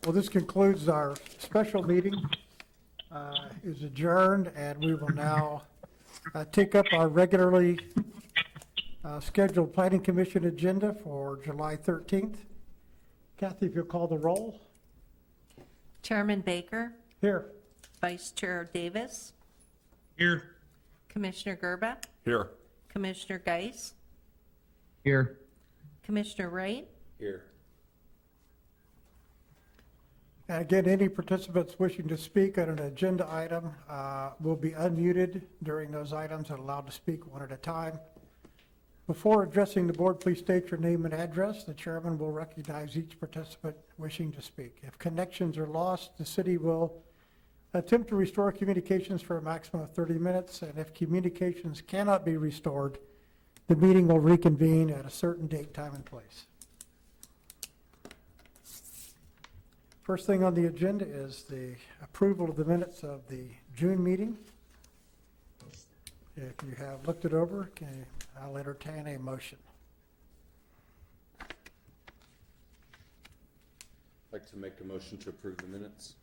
Well, this concludes our special meeting. Is adjourned, and we will now take up our regularly scheduled Planning Commission agenda for July 13th. Kathy, if you'll call the roll. Chairman Baker, Here. Vice Chair Davis, Here. Commissioner Gerba, Here. Commissioner Geis, Here. Commissioner Wright, Here. And again, any participants wishing to speak on an agenda item will be unmuted during those items and allowed to speak one at a time. Before addressing the board, please state your name and address. The chairman will recognize each participant wishing to speak. If connections are lost, the city will attempt to restore communications for a maximum of 30 minutes, and if communications cannot be restored, the meeting will reconvene at a certain date, time, and place. First thing on the agenda is the approval of the minutes of the June meeting. If you have looked it over, I'll entertain a motion. I'd like to make a motion to approve the minutes.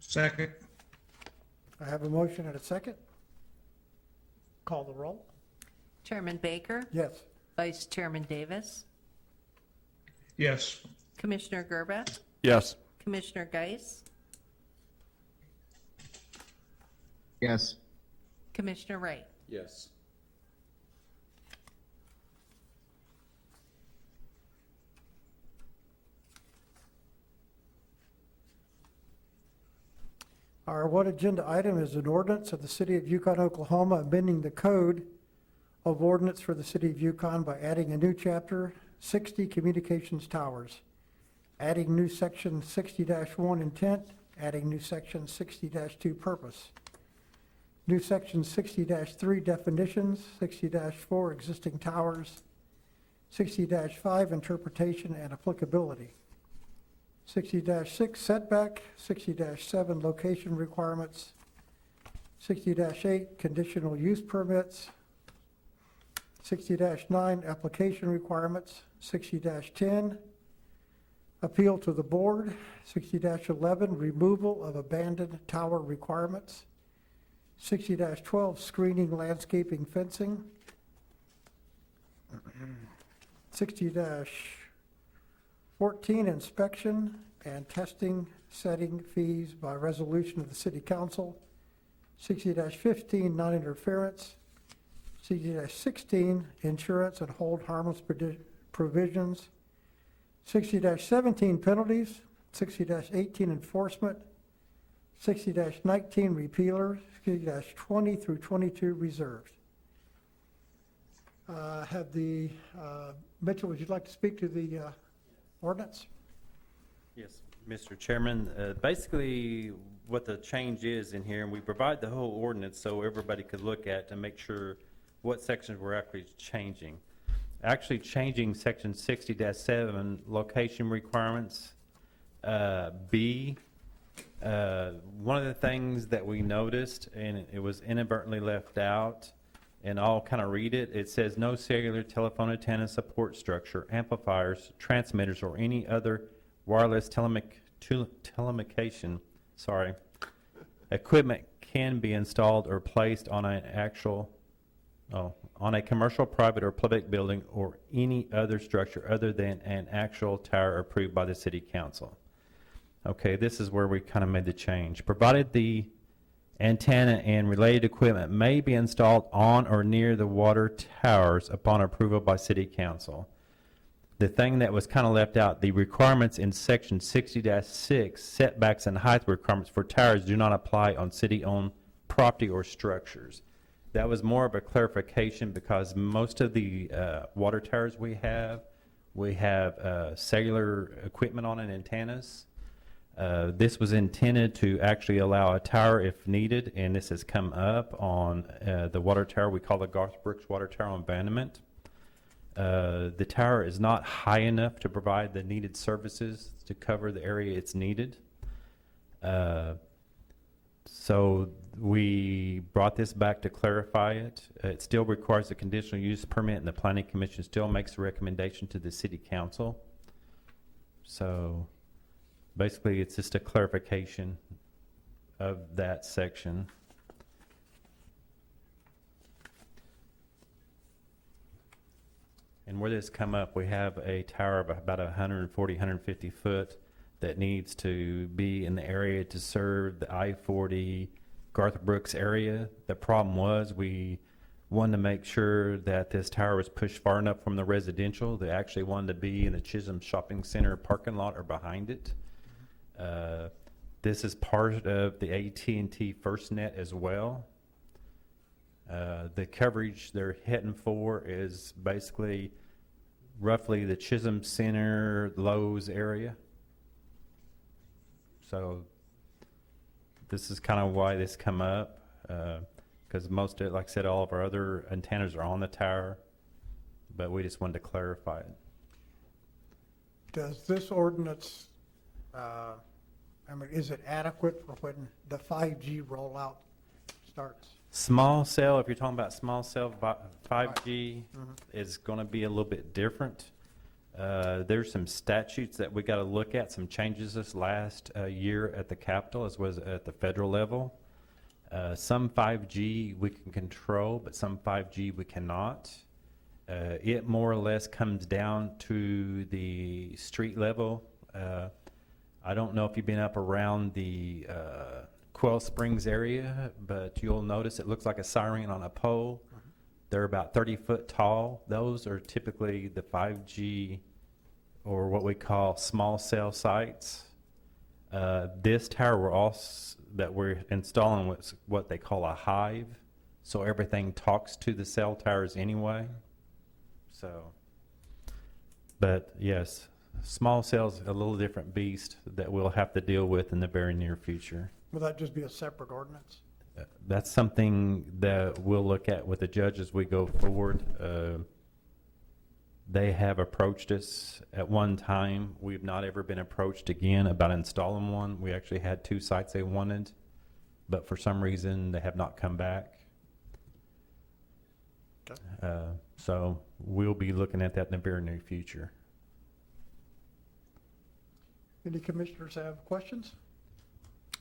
Second. I have a motion and a second. Call the roll. Chairman Baker, Yes. Vice Chairman Davis, Yes. Commissioner Gerba, Yes. Commissioner Geis, Yes. Commissioner Wright. Yes. Our one agenda item is an ordinance of the City of Yukon, Oklahoma, amending the code of ordinance for the City of Yukon by adding a new chapter, 60 communications towers, adding new section 60-1 intent, adding new section 60-2 purpose, new section 60-3 definitions, 60-4 existing towers, 60-5 interpretation and applicability, 60-6 setback, 60-7 location requirements, 60-8 conditional use permits, 60-9 application requirements, 60-10 appeal to the board, 60-11 removal of abandoned tower requirements, 60-12 screening, landscaping, fencing, 60-14 inspection and testing setting fees by resolution of the City Council, 60-15 non-interference, 60-16 insurance and hold harmless provisions, 60-17 penalties, 60-18 enforcement, 60-19 repealer, 60-20 through 22 reserved. Have the, Mitchell, would you like to speak to the ordinance? Yes, Mr. Chairman. Basically, what the change is in here, and we provide the whole ordinance so everybody could look at to make sure what sections we're actually changing. Actually changing section 60-7 location requirements, B. One of the things that we noticed, and it was inadvertently left out, and I'll kind of read it. It says no cellular telephone antenna support structure, amplifiers, transmitters, or any other wireless telecommunication equipment can be installed or placed on on a commercial, private, or public building or any other structure other than an actual tower approved by the City Council. Okay, this is where we kind of made the change. Provided the antenna and related equipment may be installed on or near the water towers upon approval by City Council. The thing that was kind of left out, the requirements in section 60-6, setbacks and height requirements for towers do not apply on city-owned property or structures. That was more of a clarification because most of the water towers we have cellular equipment on it, antennas. This was intended to actually allow a tower if needed, and this has come up on the water tower we call the Garth Brooks Water Tower on Abandonment. The tower is not high enough to provide the needed services to cover the area it's needed. So we brought this back to clarify it. It still requires a conditional use permit, and the Planning Commission still makes a recommendation to the City Council. So Basically, it's just a clarification of that section. And where this come up, we have a tower of about 140, 150 foot that needs to be in the area to serve the I-40 Garth Brooks area. The problem was we wanted to make sure that this tower was pushed far enough from the residential. They actually wanted to be in the Chisholm Shopping Center parking lot or behind it. This is part of the AT&T FirstNet as well. The coverage they're heading for is basically roughly the Chisholm Center, Lowe's area. So this is kind of why this come up, because most of it, like I said, all of our other antennas are on the tower, but we just wanted to clarify it. Does this ordinance, is it adequate for when the 5G rollout starts? Small cell, if you're talking about small cell 5G, is going to be a little bit different. There's some statutes that we got to look at, some changes this last year at the Capitol as well as at the federal level. Some 5G we can control, but some 5G we cannot. It more or less comes down to the street level. I don't know if you've been up around the Quail Springs area, but you'll notice it looks like a siren on a pole. They're about 30 foot tall. Those are typically the 5G or what we call small cell sites. This tower that we're installing was what they call a hive, so everything talks to the cell towers anyway. So, but yes, small cells a little different beast that we'll have to deal with in the very near future. Will that just be a separate ordinance? That's something that we'll look at with the judge as we go forward. They have approached us at one time. We've not ever been approached again about installing one. We actually had 2 sites they wanted, but for some reason they have not come back. Okay. So we'll be looking at that in the very near future. Any commissioners have questions?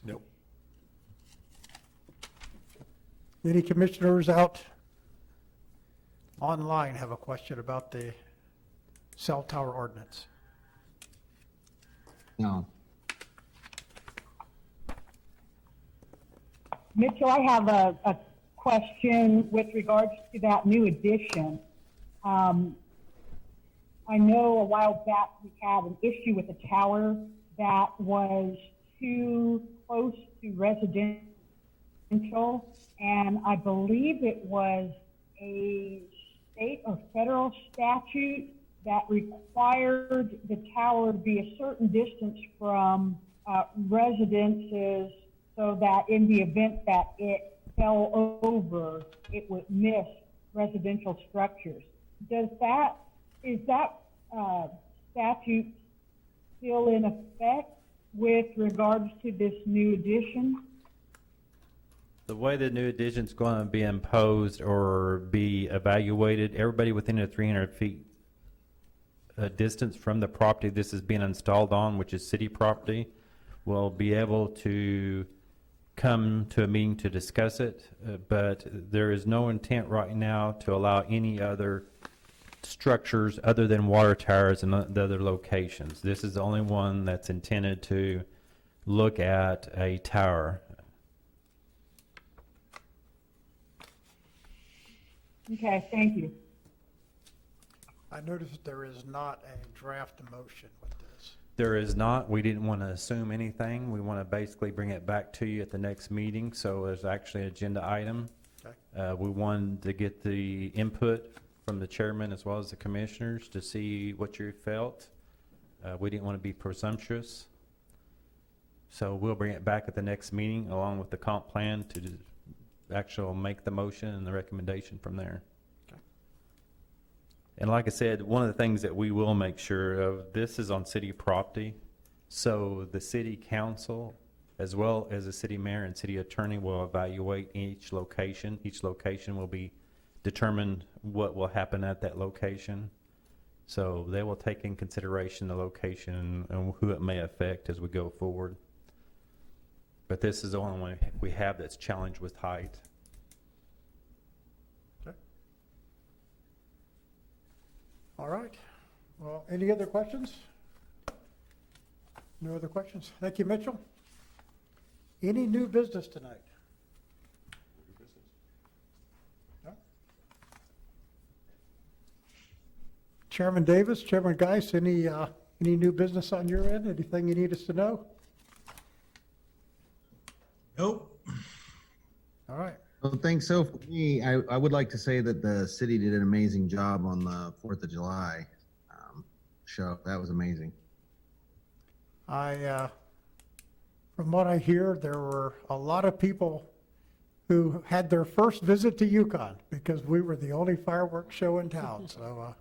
Nope. Any commissioners out online have a question about the cell tower ordinance? No. Mitchell, I have a question with regards to that new addition. I know a while back we had an issue with a tower that was too close to residential, and I believe it was a state or federal statute that required the tower to be a certain distance from residences so that in the event that it fell over, it would miss residential structures. Is that statute still in effect with regards to this new addition? The way the new addition is going to be imposed or be evaluated, everybody within a 300 feet distance from the property this is being installed on, which is city property, will be able to come to a meeting to discuss it. But there is no intent right now to allow any other structures other than water towers in the other locations. This is the only one that's intended to look at a tower. Okay, thank you. I noticed there is not a draft motion with this. There is not. We didn't want to assume anything. We want to basically bring it back to you at the next meeting. So there's actually an agenda item. Okay. We wanted to get the input from the chairman as well as the commissioners to see what you felt. We didn't want to be presumptuous. So we'll bring it back at the next meeting along with the comp plan to actually make the motion and the recommendation from there. Okay. And like I said, one of the things that we will make sure of, this is on city property, so the city council as well as the city mayor and city attorney will evaluate each location. Each location will be determined what will happen at that location. So they will take in consideration the location and who it may affect as we go forward. But this is the only one we have that's challenged with height. All right. Well, any other questions? No other questions? Thank you, Mitchell. Any new business tonight? No? Chairman Davis, Chairman Geis, any new business on your end? Anything you need us to know? Nope. All right. Well, thanks. So for me, I would like to say that the city did an amazing job on the 4th of July show. That was amazing. From what I hear, there were a lot of people who had their first visit to Yukon because we were the only fireworks show in town. So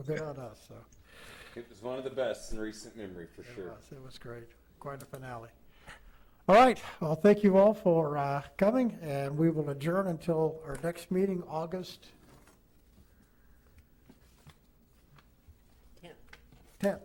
good on us. So It was one of the best in recent memory, for sure. it was great. Quite a finale. All right. Well, thank you all for coming, and we will adjourn until our next meeting, August 10th.